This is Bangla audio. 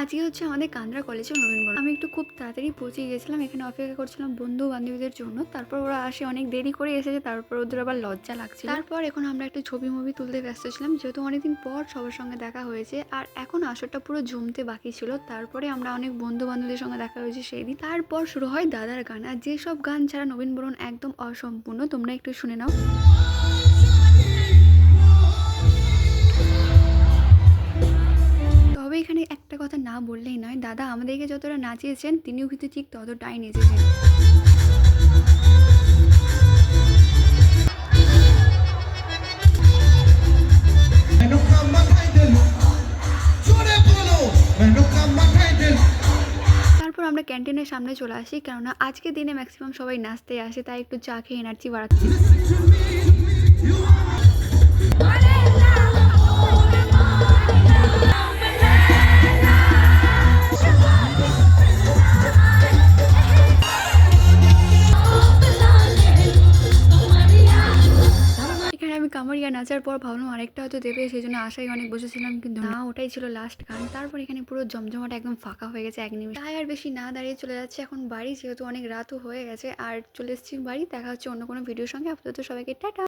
আজকে হচ্ছে আমাদের কান্দ্রা কলেজে নবীনবরণ। আমি একটু খুব তাড়াতাড়ি পৌঁছে গিয়েছিলাম। এখানে অপেক্ষা করছিলাম বন্ধু-বান্ধবীদের জন্য। তারপর ওরা আসে অনেক দেরি করে এসেছে। তারপর ওদের আবার লজ্জা লাগছিল। তারপর এখন আমরা একটা ছবি-মবি তুলতে ব্যস্ত ছিলাম। যেহেতু অনেকদিন পর সবার সঙ্গে দেখা হয়েছে। আর এখন আসরটা পুরো জমতে বাকি ছিল। তারপরে আমরা অনেক বন্ধু-বান্ধবীদের সঙ্গে দেখা হয়েছে সেইদিন। তারপর শুরু হয় দাদার গান। আর যেসব গান ছাড়া নবীনবরণ একদম অসম্পূর্ণ। তোমরা একটু শুনে নাও। তবে এখানে একটা কথা না বললেই নয়, দাদা আমাদেরকে যতটা নাচিয়েছেন তিনিও কিন্তু ঠিক ততটাই নেচেছেন। তারপর আমরা ক্যান্টিনের সামনে চলে আসি, কেননা আজকের দিনে ম্যাক্সিমাম সবাই নাচতে আসে, তাই একটু চা খেয়ে এনার্জি বাড়াচ্ছি। এখানে আমি কামারিয়া নাচার পর ভাবলাম আরেকটা হয়তো দেবে, সেই জন্য আশায় অনেক বসেছিলাম, কিন্তু না, ওটাই ছিল লাস্ট গান। তারপর এখানে পুরো জমজমাট একদম ফাঁকা হয়ে গেছে এক নিমিষে। তাই আর বেশি না দাঁড়িয়ে চলে যাচ্ছে এখন বাড়ি, যেহেতু অনেক রাতও হয়ে গেছে। আর চলে এসেছি বাড়ি। দেখা হচ্ছে অন্য কোনো ভিডিওর সঙ্গে। আপাতত সবাইকে টাটা।